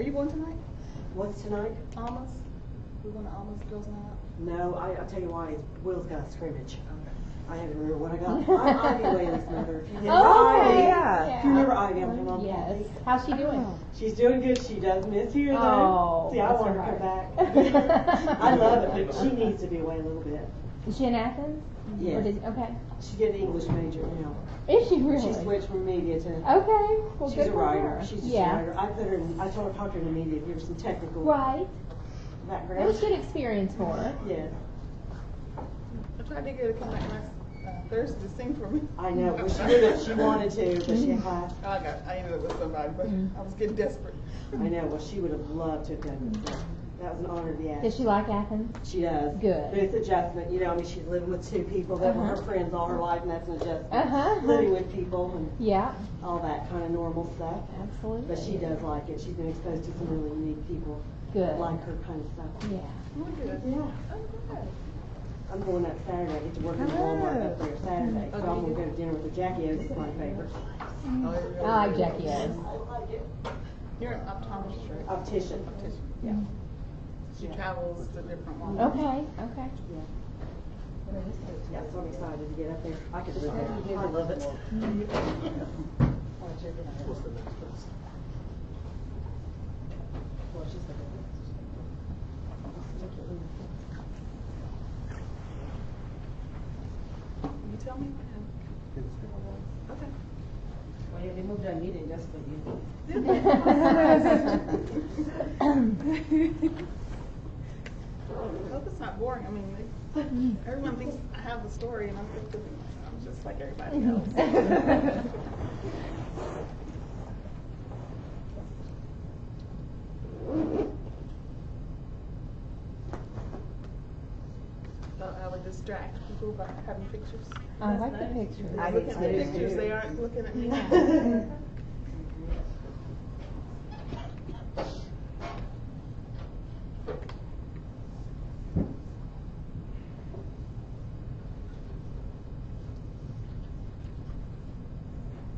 Are you going tonight? What's tonight? Almost. We're going to Almost Girls Night. No, I'll tell you why. Will's got a scrimmage. Okay. I haven't remembered what I got. I'm Ivy Whaley's mother. Yeah. Do you remember Ivy? I'm on Yes. How's she doing? She's doing good. She does miss here though. Oh, see, I want her to come back. I love it, but she needs to be away a little bit. Is she in Athens? Yeah. Okay. She's getting English major now. Is she really? She switched from media to. Okay. Well, She's good a for writer. her. She's just Yeah. a writer. I put her in. I told her talk to her in the media. Give her some technical Right. background. It was good experience for her. Yes. I tried to get her to come back last Thursday to sing for me. I know. Well, she did it. She wanted to, but she had class. I ended up with somebody, but I was getting desperate. I know. Well, she would have loved to have done this. So that was an honor to be asked. Does she like Athens? She does. Good. But it's adjustment. You know, I mean, she's living with two people that were her friends all her life, and that's an adjustment. Living with people and Yeah. all that kind of normal stuff. Absolutely. But she does like it. She's been exposed to some really unique people Good. that like her kind of stuff. Yeah. Oh, good. Yeah. Oh, good. I'm going up Saturday. I get to work in Walmart up there Saturday. So I'm going to go to dinner with her. Jackie O's is my favorite. Oh, I like Jackie O's. I like it. You're an optometrist, right? Optician. Optician. Yeah. She travels to different ones. Okay. Okay. Yeah. Yeah, so I'm excited to get up there. I could live there. I love it. What's the next place? Well, she's like, You tell me. Okay. well, yeah, they moved on meeting just for you. I hope it's not boring. I mean, everyone thinks I have the story, and I'm just like everybody else. I would distract people by having pictures. I like the pictures. I Look did at the too. pictures. They aren't looking at me.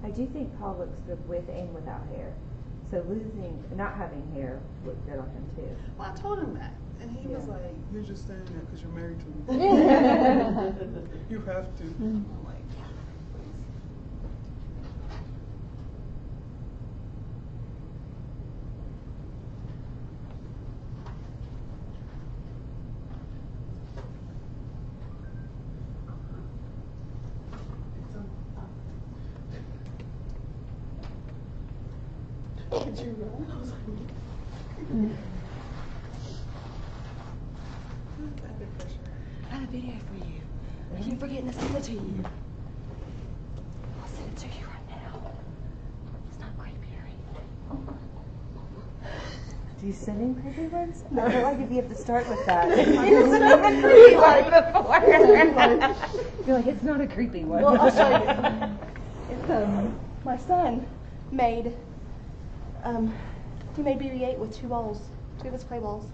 I do think Paul looks good with and without hair. So not having hair looked good on him too. Well, I told him that, and he was like, "You're just saying that because you're married to me. You have to." I'm like, "Did you run?" I was like, "Added pressure." I have a video for you. I keep forgetting to send it to you. I'll send it to you right now. It's not creepy or anything. Do you send him creepy ones? I feel like if you have to start with that. You sent him a creepy one before. You're like, it's not a creepy one. Well, I'll show you. It's my son made he made BB-8 with two of his play balls.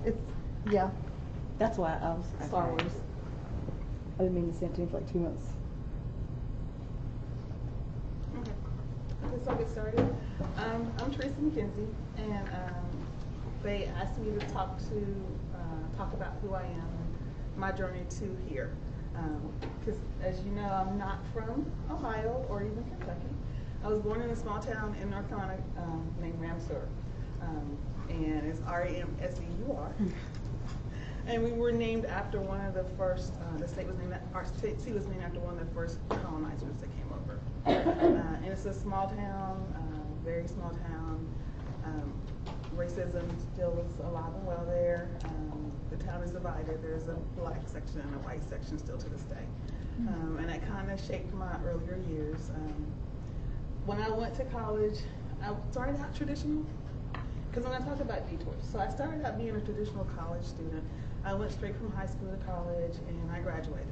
It's that's why I was Star Wars. I've been meaning to send it to him for like 2 months. Okay. So I'll get started. I'm Teresa McKenzie, and they asked me to talk about who I am and my journey to here. Because as you know, I'm not from Ohio or even Kentucky. I was born in a small town in North Carolina named Ramseur, and it's R-A-M-S-E-U-R. And we were named after one of the first. Our state was named after one of the first colonizers that came over. And it's a small town, very small town. Racism still is alive and well there. The town is divided. There's a black section and a white section still to this day. And that kind of shaped my earlier years. When I went to college, I started out traditional. Because when I talk about detours, so I started out being a traditional college student. I went straight from high school to college, and I graduated.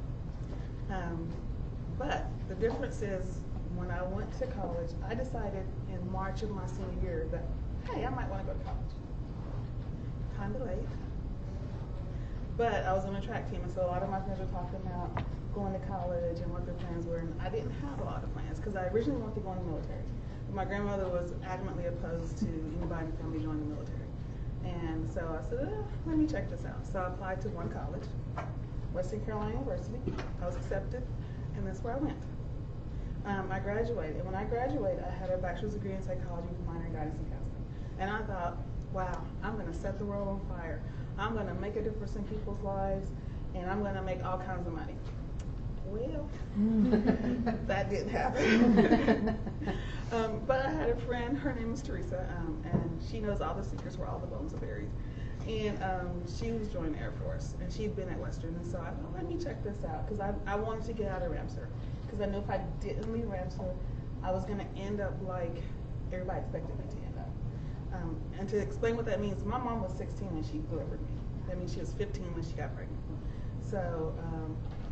But the difference is, when I went to college, I decided in March of my senior year that, hey, I might want to go to college. Kind of late. But I was on a track team, and so a lot of my friends were talking about going to college and what their plans were, and I didn't have a lot of plans, because I originally wanted to go in the military. my grandmother was adamantly opposed to anybody in the family joining the military. And so I said, let me check this out. So I applied to one college, Western Carolina University. I was accepted, and that's where I went. I graduated, and when I graduated, I had a bachelor's degree in psychology with a minor in guidance and counseling. And I thought, wow, I'm going to set the world on fire. I'm going to make a difference in people's lives, and I'm going to make all kinds of money. Well, that didn't happen. But I had a friend, her name is Teresa, and she knows all the secrets where all the bones are buried. And she was joining the Air Force, and she'd been at Western, and so I thought, let me check this out, because I wanted to get out of Ramsar. Because I knew if I didn't leave Ramsar, I was going to end up like everybody expected me to end up. And to explain what that means, my mom was 16 when she delivered me. That means she was 15 when she got pregnant. So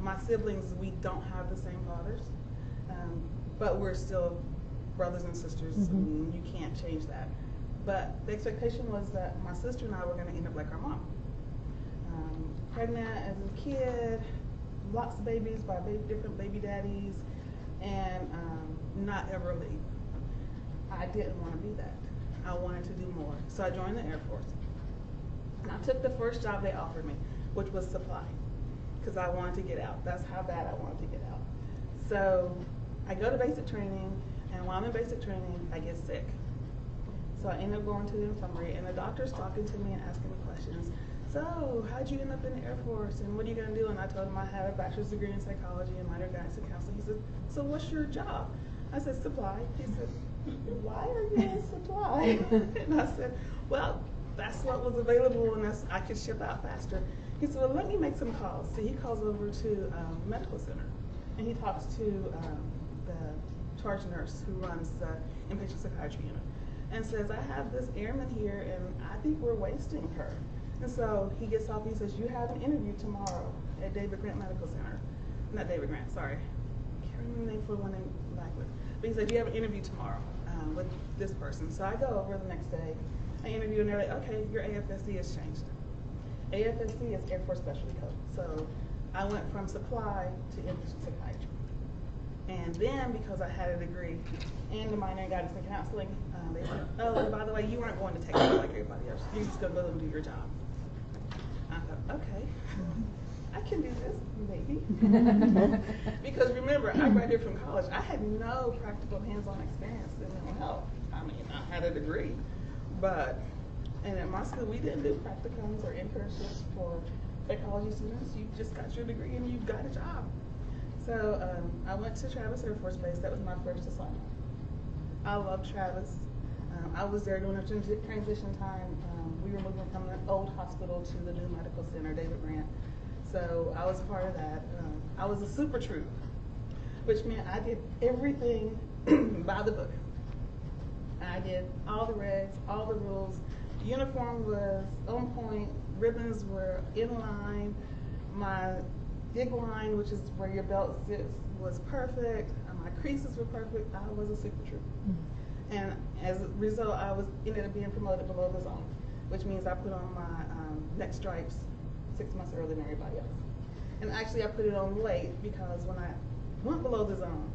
my siblings, we don't have the same fathers, but we're still brothers and sisters. I mean, you can't change that. But the expectation was that my sister and I were going to end up like our mom. Pregnant as a kid, lots of babies by different baby daddies, and not ever leave. I didn't want to be that. I wanted to do more. So I joined the Air Force. And I took the first job they offered me, which was supply, because I wanted to get out. That's how bad I wanted to get out. So I go to basic training, and while I'm in basic training, I get sick. So I end up going to the infirmary, and the doctor's talking to me and asking me questions. So, how'd you end up in the Air Force, and what are you going to do? And I told him I had a bachelor's degree in psychology and minor in guidance and counseling. He said, so what's your job? I said, supply. He said, why are you in supply? And I said, well, that's what was available, and I could ship out faster. He said, well, let me make some calls. So he calls over to medical center, and he talks to the charge nurse who runs the inpatient psychiatry unit, and says, I have this airman here, and I think we're wasting her. And so he gets off, he says, you have an interview tomorrow at David Grant Medical Center. Not David Grant, sorry. I can't remember the name for one in Blackwood. But he said, you have an interview tomorrow with this person. So I go over the next day, I interview, and they're like, okay, your AFSC has changed. AFSC is Air Force Specialty Code. So I went from supply to inpatient psychiatry. And then, because I had a degree and a minor in guidance and counseling, they said, oh, and by the way, you aren't going to take it like everybody else. You're just going to go and do your job. I thought, okay, I can do this, maybe. Because remember, I graduated from college. I had no practical hands-on experience in mental health. I mean, I had a degree, and at my school, we didn't do practicums or internships for psychology students. You just got your degree and you got a job. So I went to Travis Air Force Base. That was my first assignment. I love Travis. I was there during the transition time. We were moving from the old hospital to the new medical center, David Grant. So I was part of that. I was a super troop, which meant I did everything by the book. I did all the regs, all the rules. Uniform was on point. Ribbons were in line. My dig line, which is where your belt sits, was perfect. My creases were perfect. I was a super troop. And as a result, I ended up being promoted below the zone, which means I put on my neck stripes 6 months earlier than everybody else. And actually, I put it on late because when I went below the zone,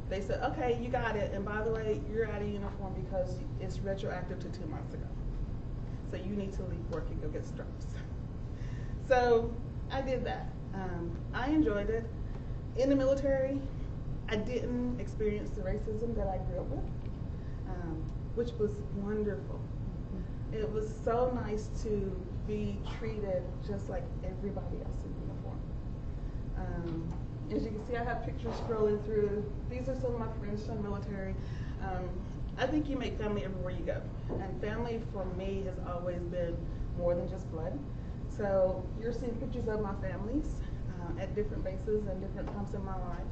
they said, okay, you got it. And by the way, you're out of uniform because it's retroactive to 2 months ago. So you need to leave work and go get stripes. So I did that. I enjoyed it. In the military, I didn't experience the racism that I grew up with, which was wonderful. It was so nice to be treated just like everybody else in uniform. As you can see, I have pictures scrolling through. These are some of my friends from the military. I think you make family everywhere you go. And family for me has always been more than just blood. So you're seeing pictures of my families at different bases and different times in my life,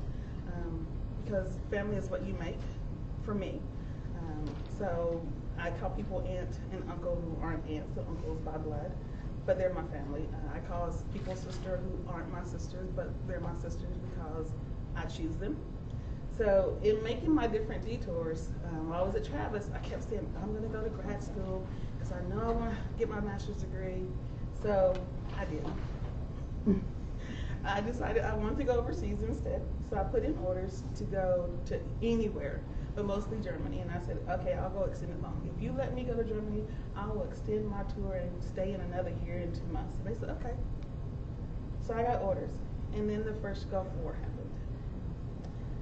because family is what you make for me. So I call people aunt and uncle who aren't aunts and uncles by blood, but they're my family. I call people sister who aren't my sisters, but they're my sisters because I choose them. So in making my different detours, while I was at Travis, I kept saying, I'm going to go to grad school because I know I want to get my master's degree. So I did. I decided I wanted to go overseas instead. So I put in orders to go to anywhere. but mostly Germany. And I said, okay, I'll go extended long. If you let me go to Germany, I will extend my tour and stay in another year and 2 months. And they said, okay. So I got orders. And then the first Gulf War happened.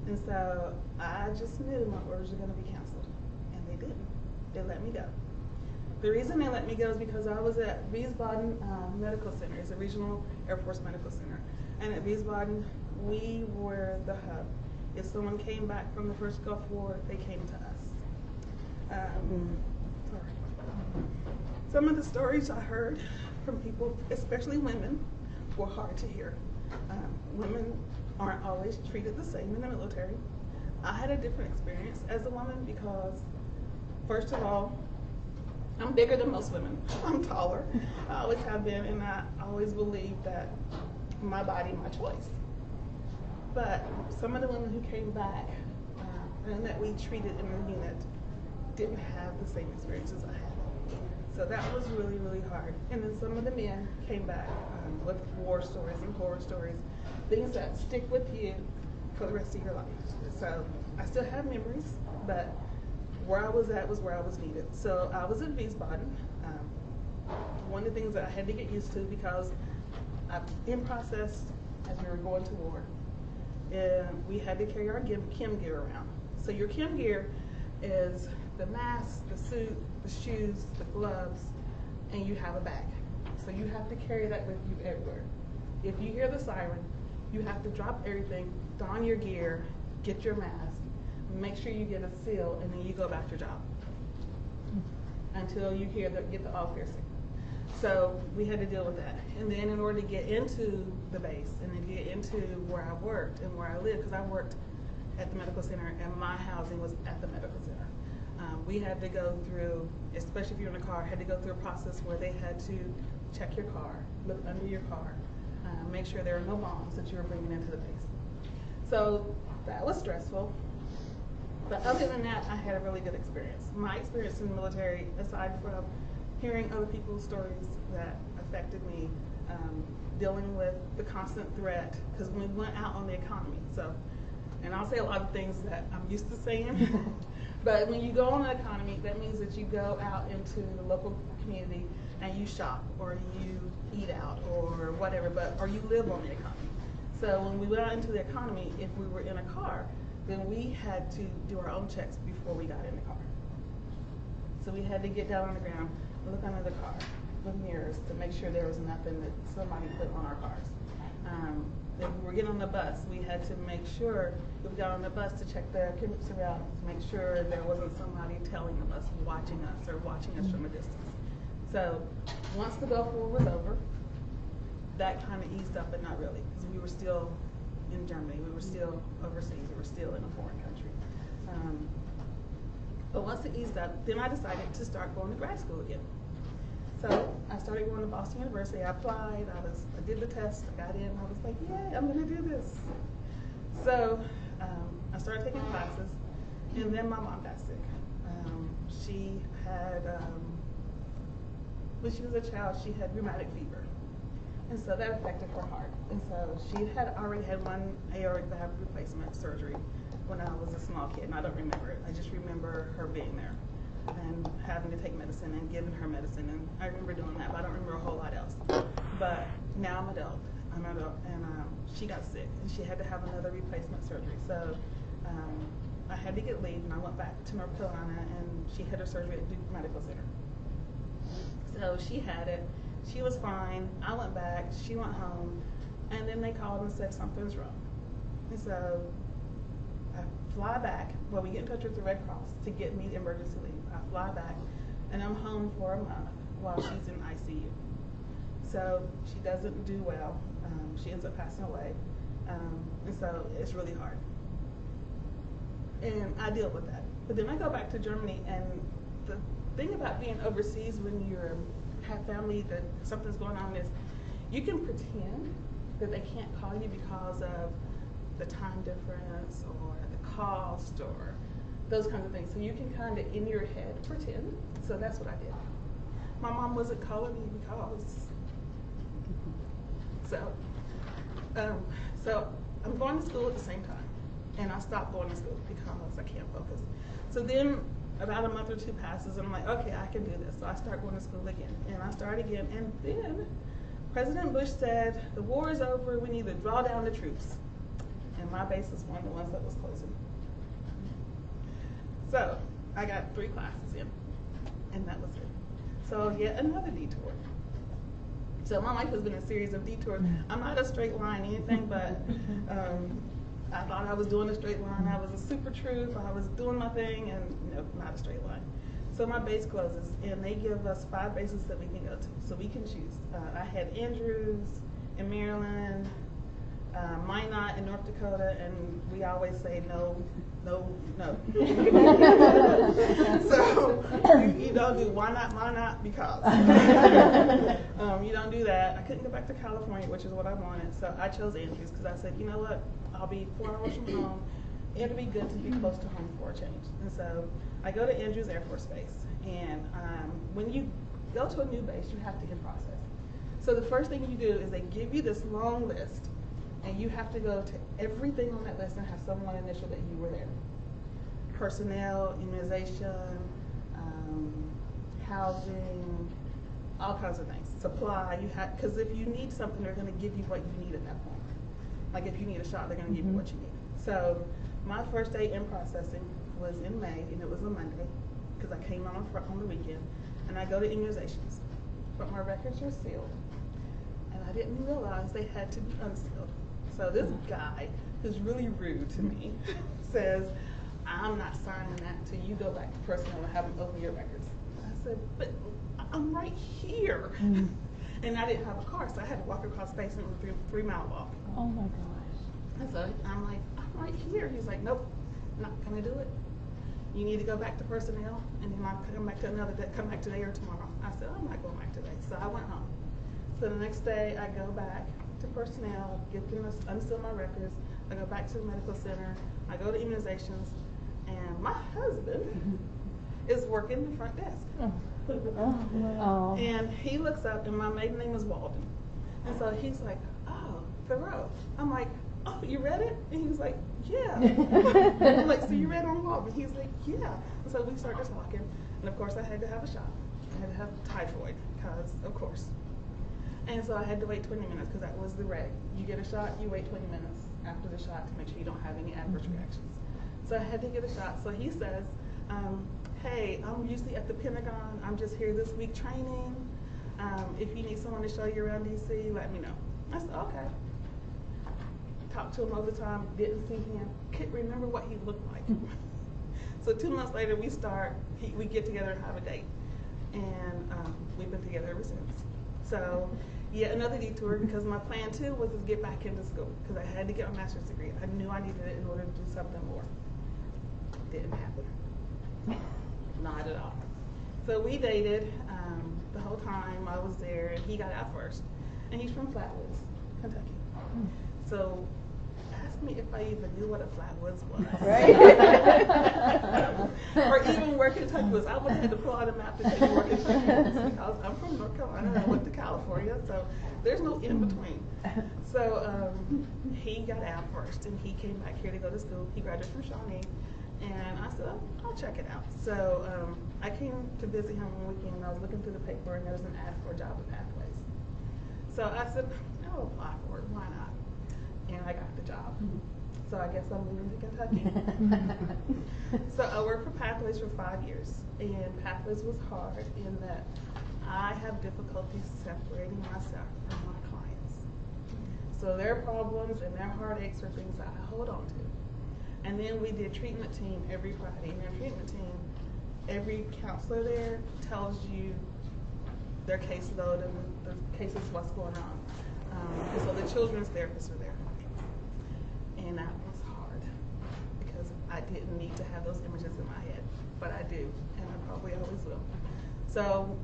And so I just knew my orders were going to be canceled. And they didn't. They let me go. The reason they let me go is because I was at Wiesbaden Medical Center. It's a regional Air Force medical center. And at Wiesbaden, we were the hub. If someone came back from the first Gulf War, they came to us. Some of the stories I heard from people, especially women, were hard to hear. Women aren't always treated the same in the military. I had a different experience as a woman because, first of all, I'm bigger than most women. I'm taller. I always have been, and I always believed that my body, my choice. But some of the women who came back and that we treated in the unit didn't have the same experiences I had. So that was really, really hard. And then some of the men came back with war stories and horror stories, things that stick with you for the rest of your life. So I still have memories, but where I was at was where I was needed. So I was in Wiesbaden. One of the things that I had to get used to because in process as we were going to war, and we had to carry our chem gear around. So your chem gear is the mask, the suit, the shoes, the gloves, and you have a bag. So you have to carry that with you everywhere. If you hear the siren, you have to drop everything, don your gear, get your mask, make sure you get a seal, and then you go back to your job until you get the all piercing. So we had to deal with that. And then in order to get into the base and then get into where I worked and where I lived, because I worked at the medical center and my housing was at the medical center. We had to go through, especially if you're in a car, had to go through a process where they had to check your car, look under your car, make sure there are no bombs that you were bringing into the base. So that was stressful. But other than that, I had a really good experience. My experience in the military, aside from hearing other people's stories that affected me, dealing with the constant threat, because we went out on the economy. So, and I'll say a lot of things that I'm used to saying, but when you go on the economy, that means that you go out into the local community and you shop or you eat out or whatever, or you live on the economy. So when we went out into the economy, if we were in a car, then we had to do our own checks before we got in the car. So we had to get down on the ground, look under the car with mirrors to make sure there was nothing that somebody put on our cars. If we were getting on the bus, we had to make sure if we got on the bus to check the surroundings, to make sure there wasn't somebody tailing the bus, watching us or watching us from a distance. So once the Gulf War was over, that kind of eased up, but not really, because we were still in Germany, we were still overseas, we were still in a foreign country. But once it eased up, then I decided to start going to grad school again. So I started going to Boston University. I applied, I did the test, I got in, I was like, yay, I'm gonna do this. So I started taking classes, and then my mom got sick. She had, when she was a child, she had rheumatic fever. And so that affected her heart. And so she had already had one aortic valve replacement surgery when I was a small kid, and I don't remember it. I just remember her being there and having to take medicine and giving her medicine. And I remember doing that, but I don't remember a whole lot else. But now I'm an adult, and she got sick, and she had to have another replacement surgery. So I had to get leave, and I went back to North Carolina, and she had her surgery at Duke Medical Center. So she had it. She was fine. I went back. She went home. And then they called and said something's wrong. And so I fly back. Well, we get in touch with the Red Cross to get me emergency leave. I fly back, and I'm home for a month while she's in ICU. So she doesn't do well. She ends up passing away. And so it's really hard. And I deal with that. But then I go back to Germany, and the thing about being overseas when you have family that something's going on is you can pretend that they can't call you because of the time difference or the cost or those kinds of things. So you can kind of in your head pretend. So that's what I did. My mom wasn't calling me because so I'm going to school at the same time, and I stopped going to school because I can't focus. So then about a month or two passes, and I'm like, okay, I can do this. So I start going to school again, and I start again, and then President Bush said, the war is over, we need to draw down the troops. And my base is one of the ones that was closing. So I got 3 classes in, and that was it. So yet another detour. So my life has been a series of detours. I'm not a straight line, anything but I thought I was doing a straight line. I was a super truth. I was doing my thing, and no, not a straight line. So my base closes, and they give us 5 bases that we can go to. So we can choose. I had Andrews in Maryland, Minot in North Dakota, and we always say no, no, no. So you don't do why not, because. You don't do that. I couldn't go back to California, which is what I wanted. So I chose Andrews because I said, you know what, I'll be 4 hours from home. It'll be good to be close to home for a change. And so I go to Andrews Air Force Base, and when you go to a new base, you have to in-process. So the first thing you do is they give you this long list, and you have to go to everything on that list and have someone initial that you were there. Personnel, immunization, housing, all kinds of things. Supply, because if you need something, they're going to give you what you need at that point. Like if you need a shot, they're going to give you what you need. So my first day in processing was in May, and it was a Monday, because I came on the weekend, and I go to immunizations. But my records are sealed, and I didn't realize they had to be unsealed. So this guy, who's really rude to me, says, I'm not signing that until you go back to personnel and have them open your records. I said, but I'm right here. And I didn't have a car, so I had to walk across space and it was a 3-mile walk. Oh my gosh. And so I'm like, I'm right here. He's like, nope, not gonna do it. You need to go back to personnel, and then I'll come back to another day, come back today or tomorrow. I said, I'm not going back today. So I went home. So the next day I go back to personnel, get them to unseal my records. I go back to the medical center. I go to immunizations, and my husband is working the front desk. Oh. And he looks up, and my maiden name is Walden. And so he's like, oh, Thoreau. I'm like, oh, you read it? And he was like, yeah. I'm like, so you read on Walden? He's like, yeah. And so we started talking, and of course I had to have a shot. I had to have typhoid, because of course. And so I had to wait 20 minutes, because that was the reg. You get a shot, you wait 20 minutes after the shot to make sure you don't have any adverse reactions. So I had to get a shot. So he says, hey, I'm usually at the Pentagon. I'm just here this week training. If you need someone to show you around DC, let me know. I said, okay. Talked to him all the time, didn't see him, couldn't remember what he looked like. So 2 months later, we get together and have a date. And we've been together ever since. So, yeah, another detour, because my plan too was to get back into school, because I had to get my master's degree. I knew I needed it in order to do something more. Didn't happen. Not at all. So we dated the whole time I was there, and he got out first. And he's from Flatwoods, Kentucky. So ask me if I even knew what a Flatwoods was. Right. Or even where Kentucky was. I would have had to pull out a map to tell you where Kentucky was, because I'm from North Carolina and I went to California, so there's no in between. So he got out first, and he came back here to go to school. He graduated from Shawnee. And I said, I'll check it out. So I came to visit him one weekend, and I was looking through the paper, and there was an ad for a job at Pathways. So I said, I'll apply for it, why not? And I got the job. So I guess I'm moving to Kentucky. So I worked for Pathways for 5 years, and Pathways was hard in that I have difficulty separating myself from my clients. So their problems and their heartaches are things that I hold on to. And then we did treatment team every Friday. And their treatment team, every counselor there tells you their caseload and the cases, what's going on. And so the children's therapists are there. And that was hard, because I didn't need to have those images in my head, but I do, and I probably always will. So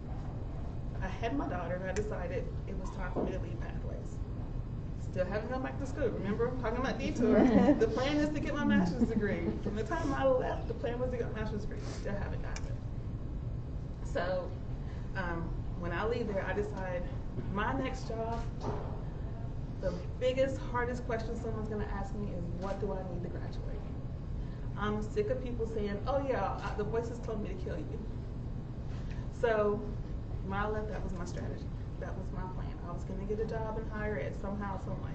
I had my daughter, and I decided it was time for me to leave Pathways. Still haven't gone back to school. Remember, I'm talking about detour. The plan is to get my master's degree. From the time I left, the plan was to get my master's degree. Still haven't gotten it. So when I leave there, I decide my next job the biggest, hardest question someone's gonna ask me is, what do I need to graduate? I'm sick of people saying, oh yeah, the voices told me to kill you. So when I left, that was my strategy. That was my plan. I was gonna get a job in higher ed somehow, some way.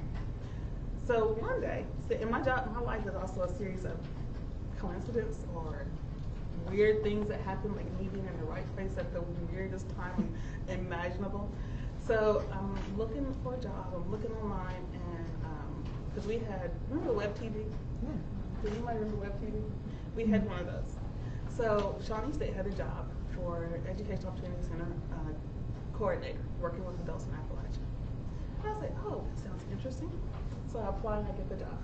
So one day, in my life is also a series of coincidence or weird things that happen, like me being in the right place at the weirdest time imaginable. So I'm looking for a job. I'm looking online, and because we had, remember the web TV? Yeah. Do you might remember web TV? We had one of those. So Shawnee State had a job for Educational Opportunity Center coordinator, working with adults in Appalachia. And I was like, oh, that sounds interesting. So I apply and I get the job.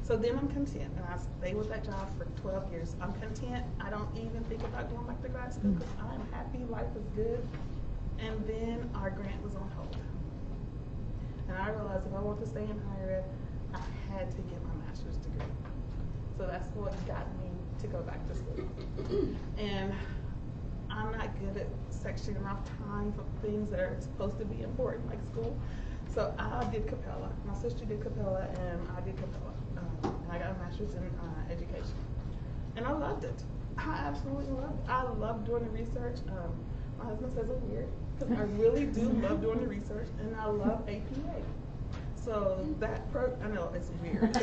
So then I'm content, and I stay with that job for 12 years. I'm content. I don't even think about going back to grad school because I'm happy. Life is good. And then our grant was on hold. And I realized if I want to stay in higher ed, I had to get my master's degree. So that's what got me to go back to school. And I'm not good at sectioning off time for things that are supposed to be important, like school. So I did Capella. My sister did Capella, and I did Capella. And I got a master's in education. And I loved it. I absolutely loved it. I love doing the research. My husband says I'm weird, because I really do love doing the research, and I love APA. So that I know it's weird,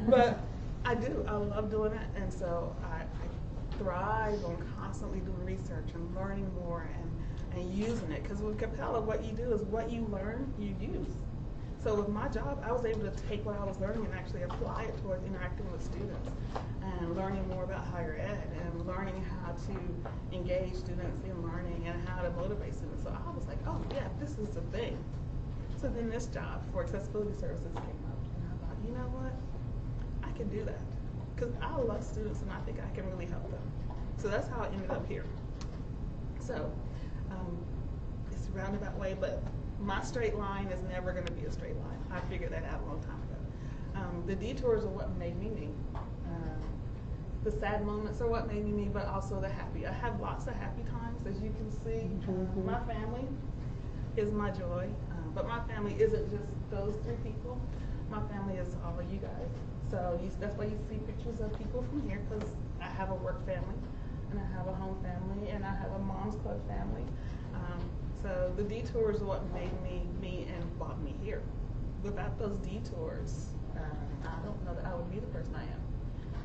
but I do. I love doing it, and so I thrive on constantly doing research and learning more and using it. Because with Capella, what you do is what you learn, you use. So with my job, I was able to take what I was learning and actually apply it towards interacting with students and learning more about higher ed and learning how to engage students in learning and how to motivate students. So I was like, oh yeah, this is the thing. So then this job for accessibility services came up, and I thought, you know what? I can do that. Because I love students and I think I can really help them. So that's how I ended up here. So it's a roundabout way, but my straight line is never going to be a straight line. I figured that out a long time ago. The detours are what made me me. The sad moments are what made me me, but also the happy. I have lots of happy times, as you can see. My family is my joy, but my family isn't just those three people. My family is all of you guys. So that's why you see pictures of people from here, because I have a work family, and I have a home family, and I have a mom's club family. So the detours are what made me me and brought me here. Without those detours, I don't know that I would be the person I am.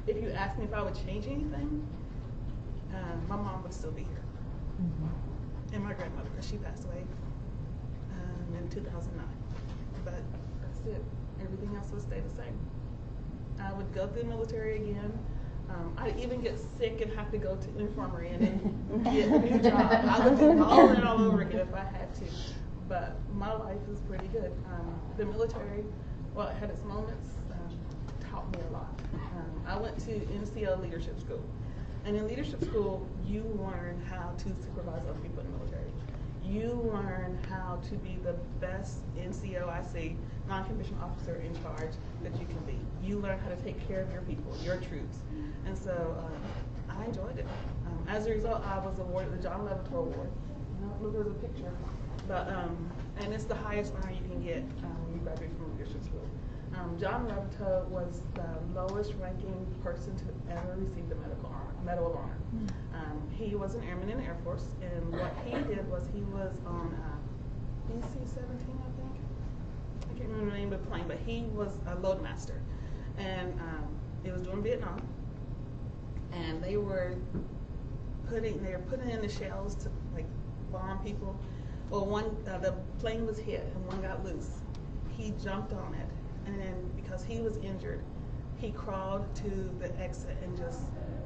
If you ask me if I would change anything, my mom would still be here. And my grandmother, because she passed away in 2009. But that's it. Everything else would stay the same. I would go through the military again. I'd even get sick and have to go to infirmary and then get a new job. I would do all that all over again if I had to. But my life is pretty good. The military, well, it had its moments, taught me a lot. I went to NCO leadership school. And in leadership school, you learn how to supervise other people in the military. You learn how to be the best NCOIC, non-commissioned officer in charge that you can be. You learn how to take care of your people, your troops. And so I enjoyed it. As a result, I was awarded the John Levitt Award. Look, there's a picture. But, and it's the highest honor you can get when you graduate from leadership school. John Levitt was the lowest ranking person to ever receive the Medal of Honor. He was an airman in the Air Force, and what he did was he was on BC-17, I think. I can't remember the name of the plane, but he was a loadmaster. And it was during Vietnam, and they were putting in the shells to like bomb people. Well, the plane was hit and one got loose. He jumped on it, and then because he was injured, he crawled to the exit and just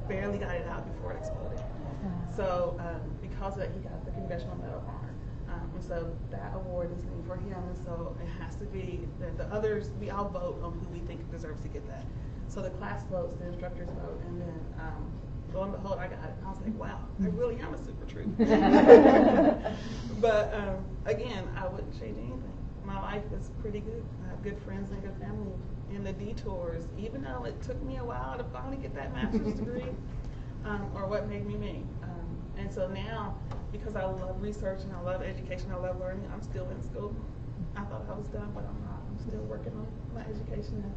barely got it out before it exploded. So because of that, he got the Congressional Medal of Honor. And so that award is named for him, and so it has to be, the others, we all vote on who we think deserves to get that. So the class votes, the instructors vote, and then lo and behold, I got it. I was like, wow, I really am a super troop. But again, I wouldn't change anything. My life is pretty good. I have good friends and good family. And the detours, even though it took me a while to finally get that master's degree, or what made me me. And so now, because I love research and I love education, I love learning, I'm still in school. I thought I was done, but I'm not. I'm still working on my education and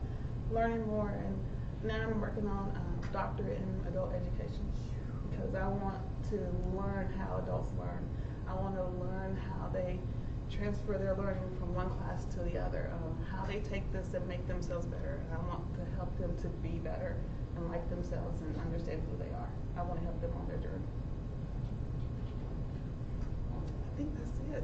learning more. And now I'm working on doctorate in adult education because I want to learn how adults learn. I want to learn how they transfer their learning from one class to the other, how they take this and make themselves better. And I want to help them to be better and like themselves and understand who they are. I want to help them on their journey. I think that's it.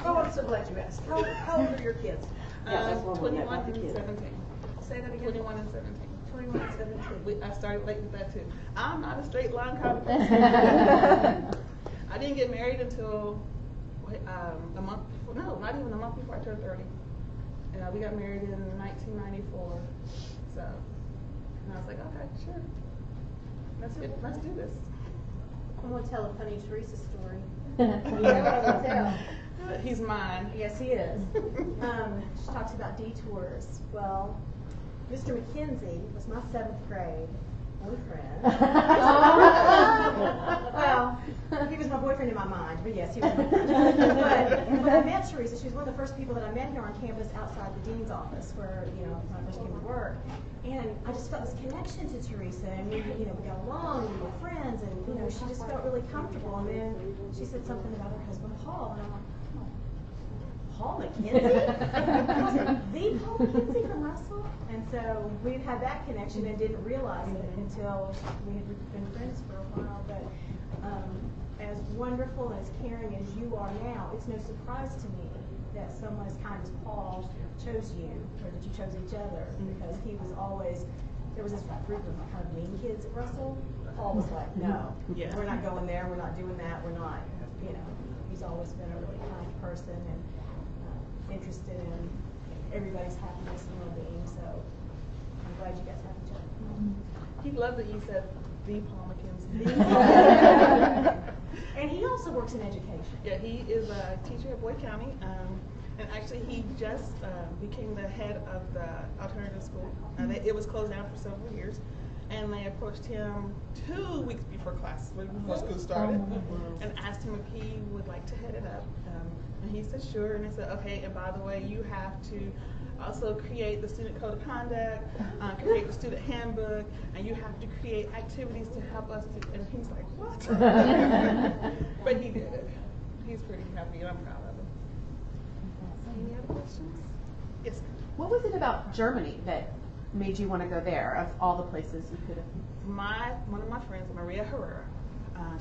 Oh, I'm so glad you asked. How old are your kids? Yeah, that's one 21 about the and kids. 17. Say that again. 21 and 17. 21 and 17. I started late with that too. I'm not a straight line kind of person. I didn't get married until a month before, no, not even a month before I turned 30. We got married in 1994. So, and I was like, okay, sure. Let's do this. I'm going to tell a funny Teresa story. You know what I will tell. He's mine. Yes, he is. She talks about detours. Well, Mr. McKenzie was my 7th grade boyfriend. Well, he was my boyfriend in my mind, but yes, he was my boyfriend. But when I met Teresa, she was one of the first people that I met here on campus outside the dean's office where, when I first came to work. And I just felt this connection to Teresa, and we got along, we were friends, and, she just felt really comfortable. And then she said something about her husband, Paul, and I'm like, Paul McKenzie? I was like, the Paul McKenzie from Russell? And so we had that connection and didn't realize it until we had been friends for a while. But as wonderful and as caring as you are now, it's no surprise to me that someone as kind as Paul chose you, or that you chose each other, because he was always, there was this group of kind of mean kids at Russell. Paul was like, no, we're not going there, we're not doing that, we're not, he's always been a really kind person and interested in everybody's happiness and well-being, so I'm glad you guys have each other. He loved that you said the Paul McKenzie. And he also works in education. Yeah, he is a teacher at Boyd County, and actually he just became the head of the alternative school. It was closed down for several years, and they approached him 2 weeks before school started, and asked him if he would like to head it up. And he said sure, and they said okay, and by the way, you have to also create the student code of conduct, create the student handbook, and you have to create activities to help us. And he's like, what? But he did it. He's pretty happy, and I'm proud of him. Any other questions? Yes, ma'am. What was it about Germany that made you want to go there, of all the places you could have? One of my friends, Maria Herrera,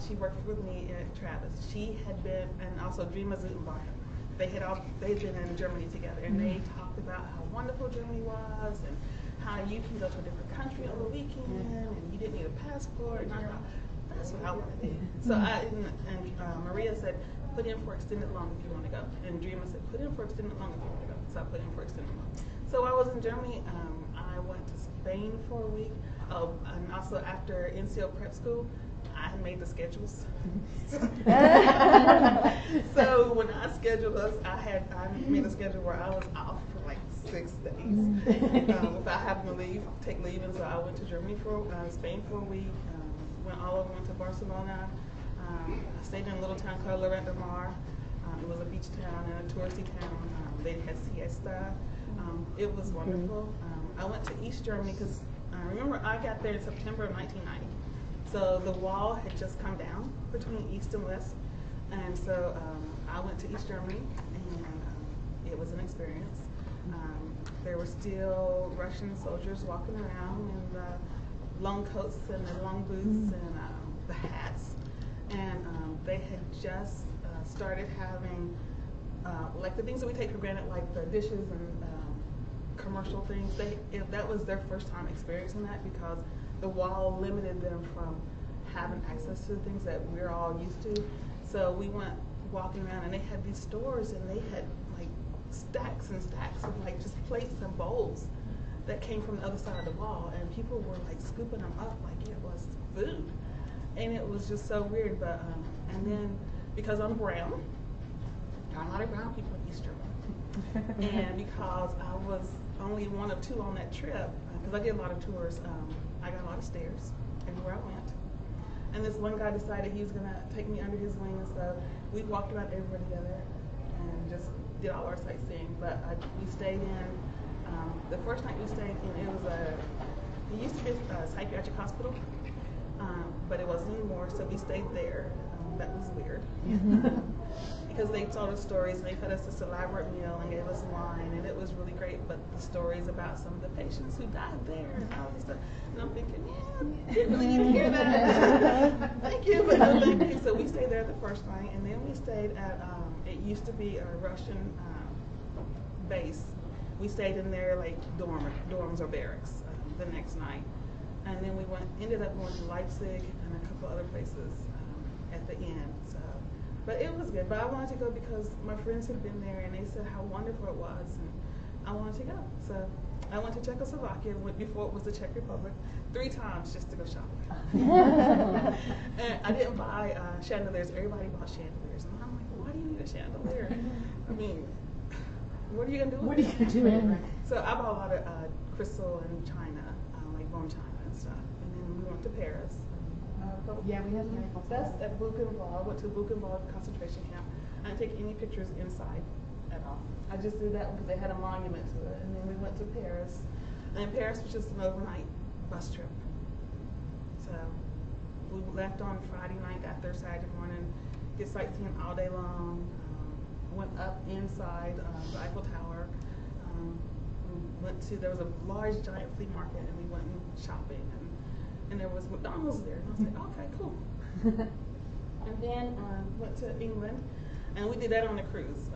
she worked with me at Travis. She had been, and also Dreama Zutenbacher. They'd been in Germany together, and they talked about how wonderful Germany was, and how you can go to a different country on the weekend, and you didn't need a passport. And I thought, that's what I want to do. So Maria said, put in for extended loan if you want to go. And Dreama said, put in for extended loan if you want to go. So I put in for extended loan. So I was in Germany. I went to Spain for a week. And also after NCO prep school, I made the schedules. So when I scheduled us, I made a schedule where I was off for like 6 days without having to take leave. And so I went to Germany Spain for a week. Went to Barcelona. I stayed in a little town called Lloret de Mar. It was a beach town and a touristy town. They had siesta. It was wonderful. I went to East Germany because I remember I got there in September of 1990. So the wall had just come down between East and West. And so I went to East Germany, and it was an experience. There were still Russian soldiers walking around in the long coats and the long boots and the hats. And they had just started having, like the things that we take for granted, like the dishes and commercial things. That was their first time experiencing that, because the wall limited them from having access to the things that we're all used to. So we went walking around, and they had these stores, and they had like stacks and stacks of like just plates and bowls that came from the other side of the wall, and people were like scooping them up like it was food. And it was just so weird. But and then because I'm brown, not a lot of brown people in East Germany, and because I was only one of 2 on that trip, because I did a lot of tours, I got a lot of stares everywhere I went. And this one guy decided he was gonna take me under his wing, and so we walked around everywhere together and just did all our sightseeing. But we stayed in, the first night we stayed in, it used to be a psychiatric hospital, but it wasn't anymore, so we stayed there. That was weird. Because they told us stories, and they fed us this elaborate meal and gave us wine, and it was really great. But the stories about some of the patients who died there and all this stuff, and I'm thinking, yeah, didn't really need to hear that. Thank you, but no thank you. So we stayed there the first night, and then we stayed at, it used to be a Russian base. We stayed in there like dorms or barracks the next night. And then we ended up going to Leipzig and a couple other places at the end. So, but it was good. But I wanted to go because my friends had been there and they said how wonderful it was, and I wanted to go. So I went to Czechoslovakia before it was the Czech Republic 3 times just to go shopping. And I didn't buy chandeliers. Everybody bought chandeliers, and I'm like, why do you need a chandelier? I mean, what are you gonna do with it? What are you gonna do with it? So I bought a lot of crystal and china, like bone china and stuff. And then we went to Paris. Yeah, we had miracles. That's at Buchenwald. I went to Buchenwald concentration camp. I didn't take any pictures inside at all. I just did that because they had a monument to it. And then we went to Paris. And Paris was just an overnight bus trip. So we left on Friday night, got there Saturday morning, did sightseeing all day long. Went up inside the Eiffel Tower. There was a large giant flea market, and we went shopping, and there was McDonald's there. And I was like, okay, cool. And then went to England, and we did that on a cruise.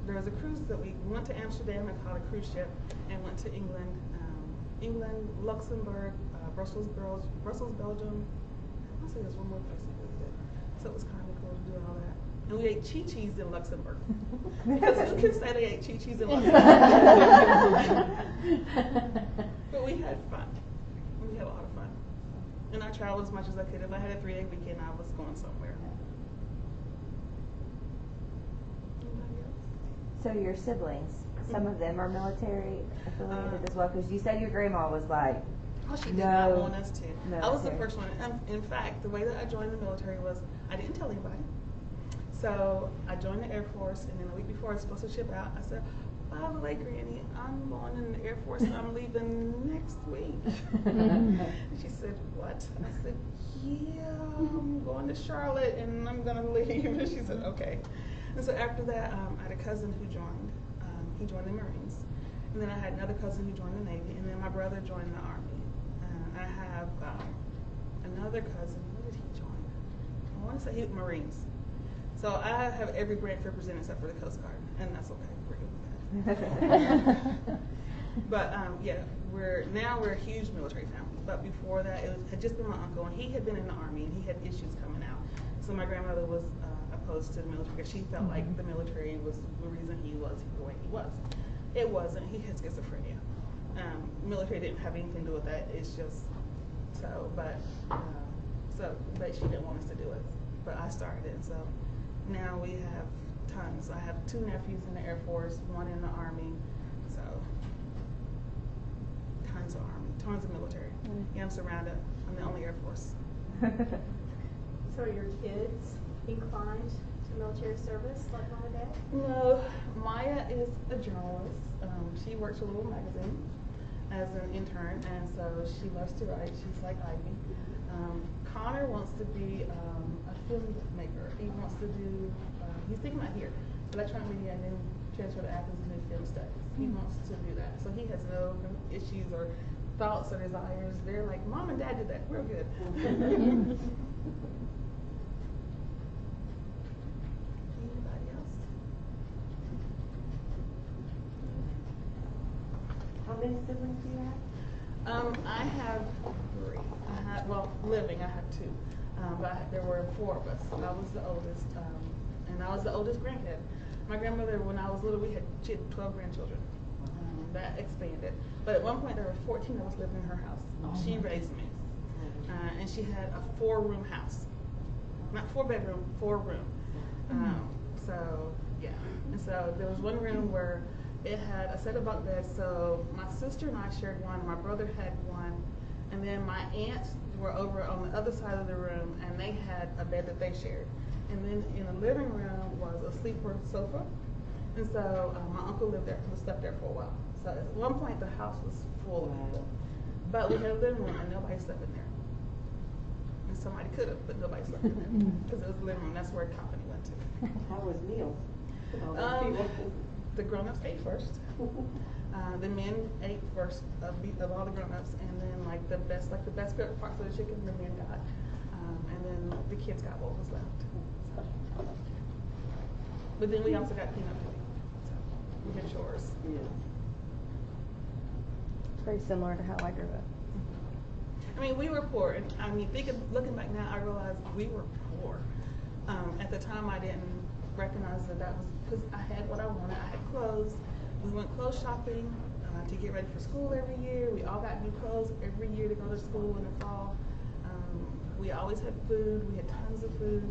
There was a cruise that we went to Amsterdam and caught a cruise ship, and went to England, Luxembourg, Brussels, Belgium. I'll say there's one more place we visited. So it was kind of cool to do all that. And we ate chi-chis in Luxembourg. Because who can say they ate chi-chis in Luxembourg? But we had fun. We had a lot of fun. And I traveled as much as I could. If I had a 3-day weekend, I was going somewhere. Anybody else? So your siblings, some of them are military affiliated as well? Because you said your grandma was like, oh, she did not want us to. Military. I was the first one. In fact, the way that I joined the military was I didn't tell anybody. So I joined the Air Force, and then a week before I was supposed to ship out, I said, by the way, Granny, I'm going in the Air Force, and I'm leaving next week. And she said, what? I said, yeah, I'm going to Charlotte, and I'm going to leave. And she said, okay. And so after that, I had a cousin who joined. He joined the Marines. And then I had another cousin who joined the Navy, and then my brother joined the Army. I have another cousin. What did he join? I want to say he was Marines. So I have every branch represented except for the Coast Guard, and that's okay. We're good with that. But yeah, we're a huge military family. But before that, it had just been my uncle, and he had been in the Army, and he had issues coming out. So my grandmother was opposed to the military because she felt like the military was the reason he was the way he was. It wasn't. He had schizophrenia. Military didn't have anything to do with that. It's just so. But she didn't want us to do it. But I started it. So now we have tons. I have 2 nephews in the Air Force, 1 in the Army. So tons of Army, tons of military. Yeah, I'm surrounded. I'm the only Air Force. So are your kids inclined to military service like mom and dad? No, Maya is a journalist. She works for a little magazine as an intern, and so she loves to write. She's like Ivy. Connor wants to be a filmmaker. He wants to do, he's thinking about here, electronic media, and then transfer to Athens and do film studies. He wants to do that. So he has no issues or thoughts or desires. They're like, Mom and Dad did that. We're good. Anybody else? how many siblings do you have? I have 3. Living, I have 2. But there were 4 of us. I was the oldest, and I was the oldest grandkid. My grandmother, when I was little, she had 12 grandchildren. That expanded. But at one point, there were 14 of us living in her house. She raised me. And she had a 4-room house. Not 4-bedroom, 4-room. So, yeah. And so there was one room where it had a set of bunk beds. So my sister and I shared one, and my brother had one. And then my aunts were over on the other side of the room, and they had a bed that they shared. And then in the living room was a sleeper sofa. And so my uncle lived there, and slept there for a while. So at one point the house was full of people. But we had a living room and nobody slept in there. And somebody could have, but nobody slept in there. Because it was the living room, that's where company went to. How was meals? The grown-ups ate first. The men ate first of all the grown-ups, and then the best parts of the chicken the men got. And then the kids got what was left. So. But then we also got peanut pudding. So we did chores. Yeah. Very similar to how I grew up. I mean, we were poor, and I mean, looking back now, I realized we were poor. At the time, I didn't recognize that was because I had what I wanted. I had clothes. We went clothes shopping to get ready for school every year. We all got new clothes every year to go to school in the fall. We always had food. We had tons of food.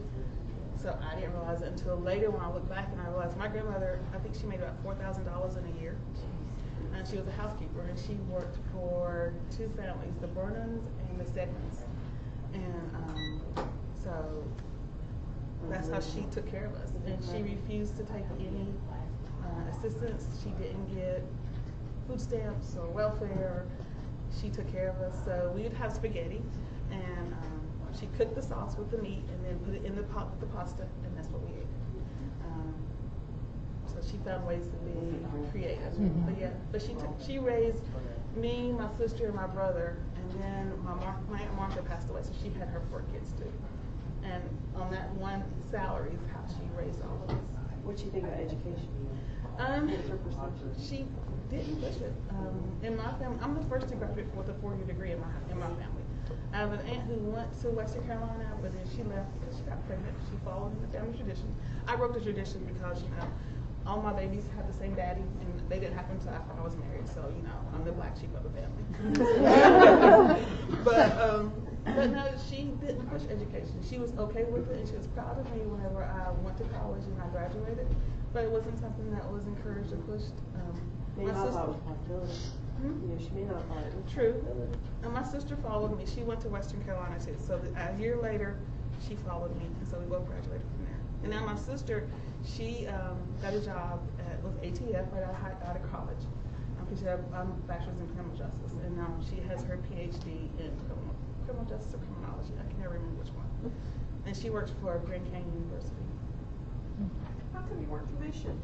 So I didn't realize it until later when I look back and I realized my grandmother, I think she made about $4,000 in a year. And she was a housekeeper, and she worked for two families, the Burnhams and the Stedmans. And so that's how she took care of us. And she refused to take any assistance. She didn't get food stamps or welfare. She took care of us. So we would have spaghetti, and she cooked the sauce with the meat and then put it in the pot with the pasta, and that's what we ate. So she found ways to be creative. But yeah, but she raised me, my sister, and my brother, and then my Aunt Martha passed away, so she had her 4 kids too. And on that one salary is how she raised all of us. What'd she think about education? She didn't push it. In my family, I'm the first to graduate with a 4-year degree in my family. I have an aunt who went to Western Carolina, but then she left because she got pregnant. She followed in the family tradition. I broke the tradition because, all my babies had the same daddy, and they didn't happen until after I was married. So, I'm the black sheep of the family. But no, she didn't push education. She was okay with it, and she was proud of me whenever I went to college and I graduated. But it wasn't something that was encouraged or pushed. May not thought it was a possibility. She may not thought it was True. And my sister followed me. She went to Western Carolina too. So a year later, she followed me, and so we both graduated from there. And now my sister, she got a job with ATF right out of college. She had a bachelor's in criminal justice, and now she has her PhD in criminal justice or criminology. I can never remember which one. And she works for Grand Canyon University. How come you weren't commissioned?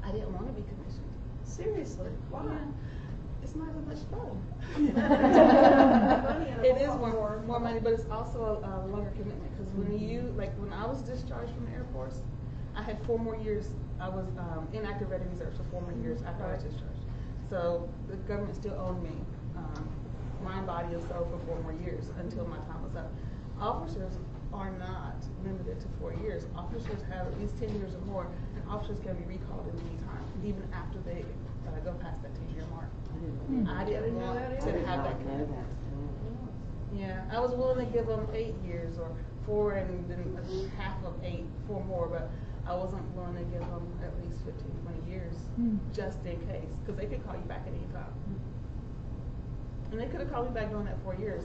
I didn't want to be commissioned. Seriously? Why? It's not as much fun. Money and a It is lot more money, but it's also a longer commitment. Because when I was discharged from the Air Force, I had 4 more years. I was in active ready reserve for 4 more years after I was discharged. So the government still owned me, mind, body, and soul for 4 more years until my time was up. Officers are not limited to 4 years. Officers have at least 10 years or more, and officers can be recalled at any time, even after they go past that 10-year mark. I didn't want to have that commitment. Yeah, I was willing to give them 8 years or 4 and then half of 8, 4 more, but I wasn't willing to give them at least 15, 20 years just in case, because they could call you back at any time. And they could have called me back during that 4 years,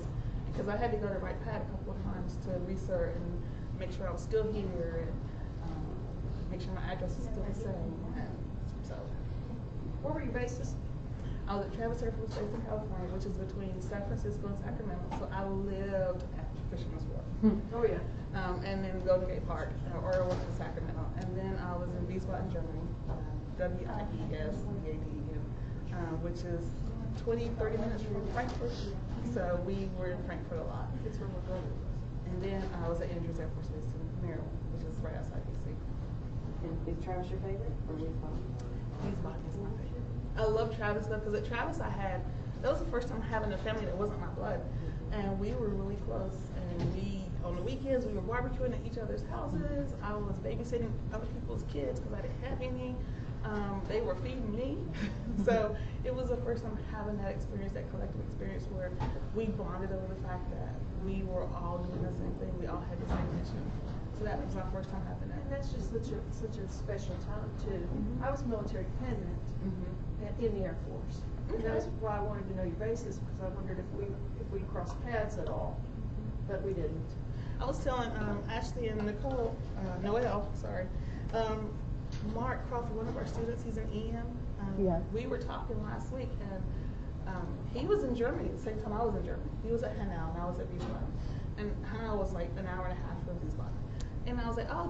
because I had to go to Wright Pat a couple of times to research and make sure I was still here and make sure my address is still the same. So, Where were your bases? I was at Travis Air Force Base in California, which is between San Francisco and Sacramento. So I lived at Fisherman's Wharf. Oh, yeah. And then Golden Gate Park, or I went to Sacramento. And then I was in Wiesbaden, Germany, Wiesbaden, which is 20, 30 minutes from Frankfurt. So we were in Frankfurt a lot. It's where we're going. And then I was at Andrews Air Force Base in Maryland, which is right outside D.C. And is Travis your favorite, or Wiesbaden? Wiesbaden is my favorite. I love Travis though, because at Travis that was the first time having a family that wasn't my blood. And we were really close. And on the weekends, we were barbecuing at each other's houses. I was babysitting other people's kids because I didn't have any. They were feeding me. So it was the first time having that experience, that collective experience where we bonded over the fact that we were all doing the same thing. We all had the same mission. So that was my first time having that. And that's just such a special time too. I was military dependent in the Air Force, And that's why I wanted to know your basis, because I wondered if we crossed paths at all, but we didn't. I was telling Ashley and Nicole, Noelle, sorry, Mark Crawford, one of our students, he's an EM. Yeah. We were talking last week, and he was in Germany at the same time I was in Germany. He was at Hanau, and I was at Wiesbaden. And Hanau was like an hour and a half from Wiesbaden. And I was like, oh,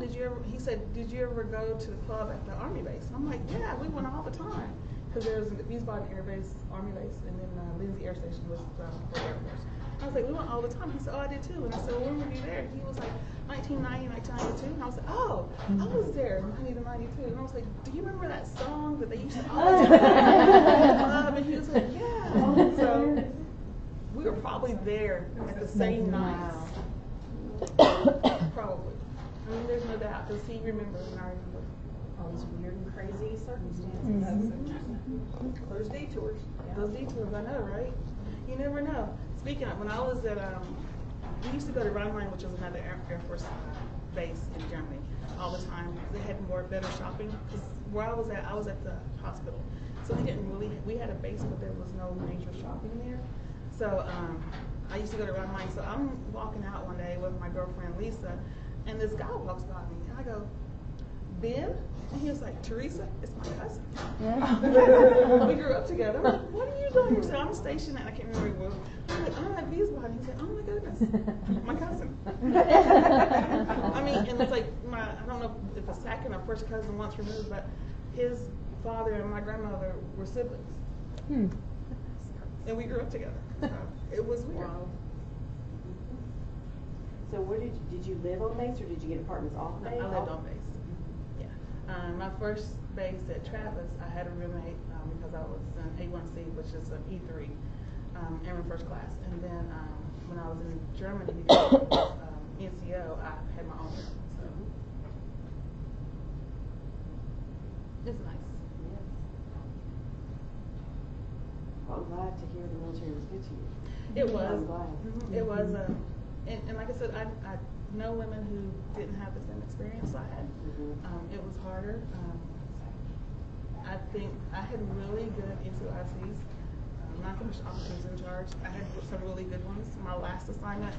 he said, did you ever go to the club at the Army base? And I'm like, yeah, we went all the time. Because there was Wiesbaden Air Base, Army base, and then Lindsay Air Station was for Air Force. I was like, we went all the time. He said, oh, I did too. And I said, well, when were you there? He was like, 1990, 1992. And I was like, oh, I was there in 90 to 92. And I was like, do you remember that song that they used to always play at the club? And he was like, yeah. So we were probably there at the same night. Probably. I mean, there's no doubt, because he remembers and I remember. All these weird and crazy circumstances. Those detours. Those detours, I know, right? You never know. Speaking of, when I was at, we used to go to Rheinland, which is another Air Force base in Germany, all the time. They had better shopping. Because where I was at the hospital. So we had a base, but there was no major shopping there. So I used to go to Rheinland. So I'm walking out one day with my girlfriend Lisa, and this guy walks by me, and I go, Ben? And he was like, Teresa, it's my cousin. Yeah. We grew up together. I'm like, what are you doing? He said, I'm stationed at, I can't remember where. I'm like, I'm at Wiesbaden. He said, oh my goodness, my cousin. I mean, and it's like, I don't know if a second or first cousin once removed, but his father and my grandmother were siblings. And we grew up together. So it was weird. Wow. So where did you live on base, or did you get apartments off base? I lived on base. My first base at Travis, I had a roommate because I was an A1C, which is an E3, airman first class. And then when I was in Germany, NCO, I had my own room. So it's nice. Yes. Well, I'm glad to hear the military was good to you. It was. I'm glad. It was. And like I said, I know women who didn't have the same experience I had. It was harder. I think I had really good NCOICs. Non-commissioned officers in charge. I had some really good ones. My last assignment,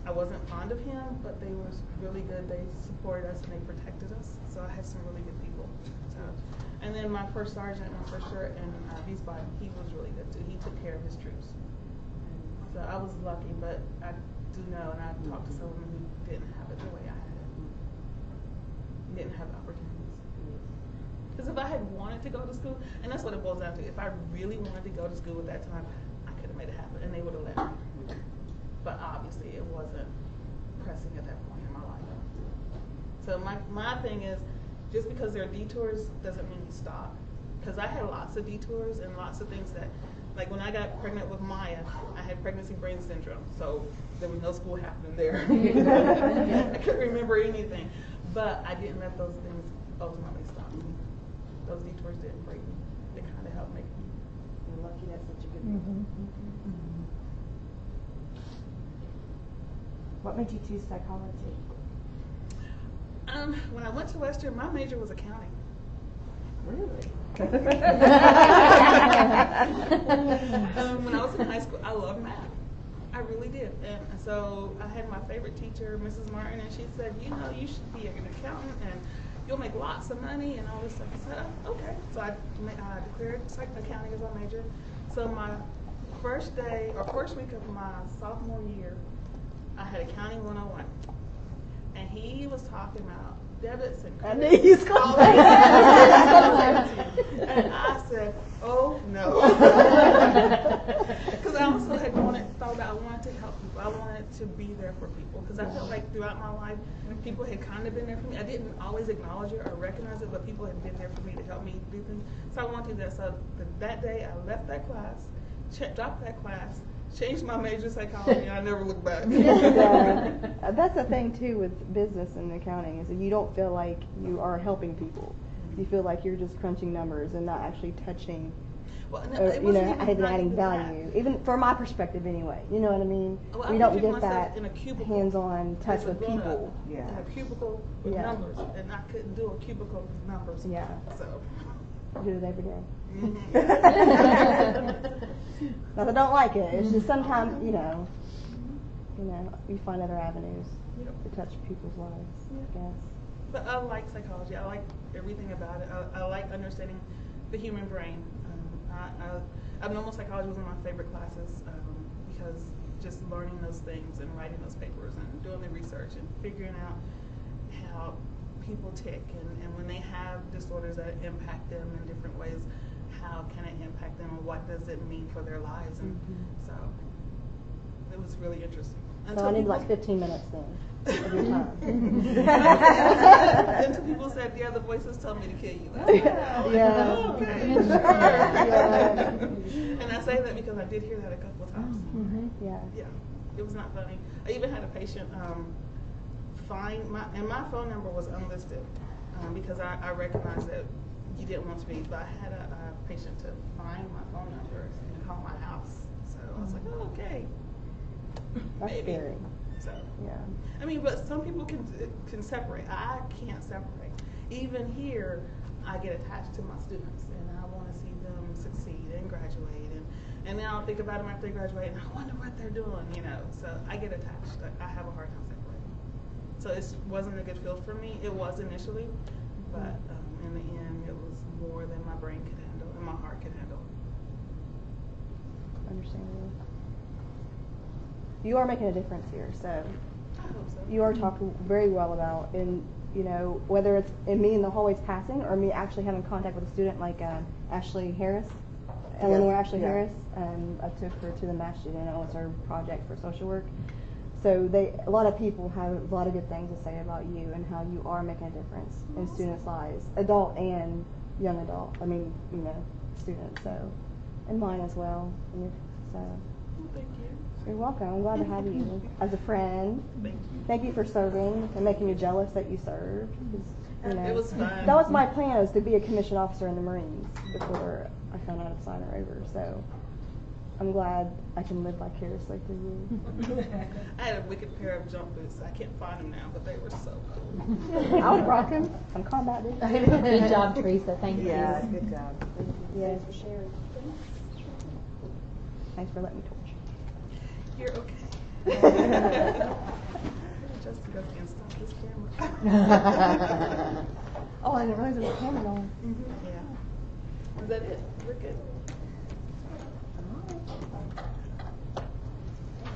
I wasn't fond of him, but they were really good. They supported us and they protected us. So I had some really good people. So, and then my first sergeant, my first shirt in Wiesbaden, he was really good too. He took care of his troops. So I was lucky, but I do know, and I've talked to some women who didn't have it the way I had it. Didn't have the opportunities. Because if I had wanted to go to school, and that's what it boils down to, if I really wanted to go to school at that time, I could have made it happen, and they would have let me. But obviously, it wasn't pressing at that point in my life. So my thing is, just because there are detours doesn't mean you stop. Because I had lots of detours and lots of things that, like when I got pregnant with Maya, I had pregnancy brain syndrome, so there was no school happening there. I couldn't remember anything. But I didn't let those things ultimately stop me. Those detours didn't break me. They kind of helped make me. You're lucky that's such a good one. What made you choose psychology? When I went to Western, my major was accounting. Really? When I was in high school, I loved math. I really did. And so I had my favorite teacher, Mrs. Martin, and she said, you know, you should be an accountant and you'll make lots of money and all this stuff. I said, oh, okay. So I declared accounting as my major. So my first day, or first week of my sophomore year, I had accounting 101. And he was talking about debits and credits. I knew he was going to And I said, oh no. Because I also had thought that I wanted to help people. I wanted to be there for people. Because I felt like throughout my life, people had kind of been there for me. I didn't always acknowledge it or recognize it, but people had been there for me to help me do things. So I wanted to do that. So that day, I left that class, dropped that class, changed my major in psychology, and I never looked back. That's the thing too with business and accounting is that you don't feel like you are helping people. You feel like you're just crunching numbers and not actually touching, adding value. Even from my perspective, anyway. You know what I mean? Well, we I don't picture get myself that in a cubicle hands-on touch as a with grown-up, people. in a cubicle with numbers, and I couldn't do a cubicle with numbers. Yeah. So do it every day. Mhm. Not that I don't like it. It's just sometimes, you find other avenues to touch people's lives, I guess. But I like psychology. I like everything about it. I like understanding the human brain. Abnormal psychology was one of my favorite classes because just learning those things and writing those papers and doing the research and figuring out how people tick and when they have disorders that impact them in different ways, how can it impact them and what does it mean for their lives? And so it was really interesting. So I need like 15 minutes then of your time. Until people said, yeah, the voices tell me to kill you. Yeah. Okay, sure. And I say that because I did hear that a couple of times. Yeah. Yeah, it was not funny. I even had a patient find my phone number was unlisted because I recognized that you didn't want to be, but I had a patient to find my phone number and call my house. So I was like, oh, okay. That's Maybe. scary. So Yeah. I mean, but some people can separate. I can't separate. Even here, I get attached to my students, and I want to see them succeed and graduate, and then I'll think about them after they graduate, and I wonder what they're doing, So I get attached. I have a hard time separating. So it wasn't a good feel for me. It was initially, but in the end, it was more than my brain could handle and my heart could handle. Understandable. You are making a difference here, so I hope so. you are talking very well about, and whether it's in me in the hallways passing or me actually having contact with a student like Ashley Harris, Eleanor Ashley Harris. I took her to the mass student. It was her project for social work. So a lot of people have a lot of good things to say about you and how you are making a difference in students' lives, adult and young adult. I mean, students. So, and mine as well. So. Thank you. You're welcome. I'm glad to have you as a friend. Thank you. Thank you for serving and making me jealous that you served. It was fun. That was my plan, was to be a commissioned officer in the Marines before I found out of sign her over. So I'm glad I can live vicariously through you. I had a wicked pair of jump boots. I can't find them now, but they were so cool. I would rock them. I'm combative. Good job, Teresa. Thank you. Yeah, good job. Yes. Thanks for sharing. Thanks for letting me torch. You're okay. Just because you can stop this camera. Oh, I didn't realize there was a camera on. Yeah. Is that it? We're good.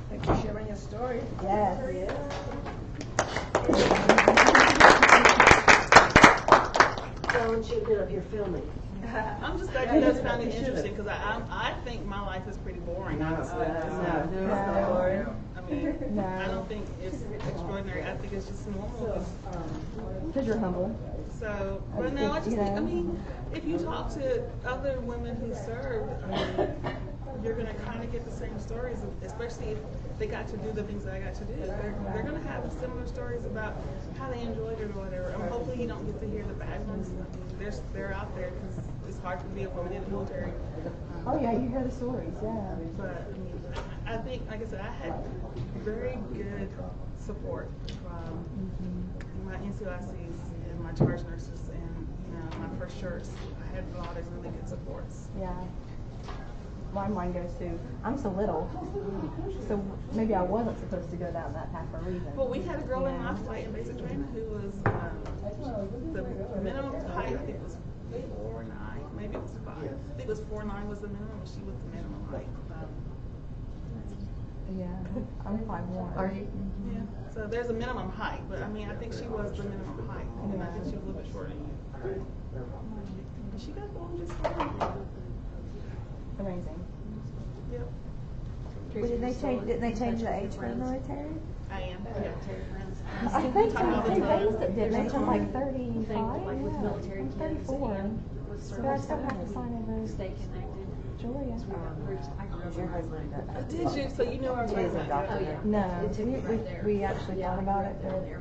Thanks for sharing your story. Yes. Ellen should have been up here filming. I'm just glad you guys found it interesting because I think my life is pretty boring. Honestly. I mean, I don't think it's extraordinary. I think it's just normal. Because you're humble. So, but no, I just think, I mean, if you talk to other women who served, you're going to kind of get the same stories, especially if they got to do the things that I got to do. They're going to have similar stories about how they enjoyed it or whatever. Hopefully you don't get to hear the bad ones. I mean, they're out there because it's hard to be a woman in the military. Oh yeah, you hear the stories, yeah. But I mean, I think, like I said, I had very good support from my NCOICs and my charge nurses and my first shirts. I had a lot of really good supports. Yeah. My mind goes to, I'm so little, so maybe I wasn't supposed to go down that path for a reason. Well, we had a girl in my flight in basic training who was the minimum height, I think was 4'9", maybe it was 5. I think it was 4'9" was the minimum, and she was the minimum height. Yeah, I'm 5'1". Are you? Yeah. So there's a minimum height, but I mean, I think she was the minimum height, and I think she was a little bit shorter than you. And she got going just fine. Amazing. Yep. Didn't they change the age for the military? I am. Yeah. I think Talk all the they time. raised it, didn't they, to like 35? Like with military I'm kids 34. and with So I service still have to sign over stay connected. Julia. I grew up Your in husband does that. Did you? So you know our He is way. adopted. Oh, yeah. No, It took me right there. we actually thought about it, but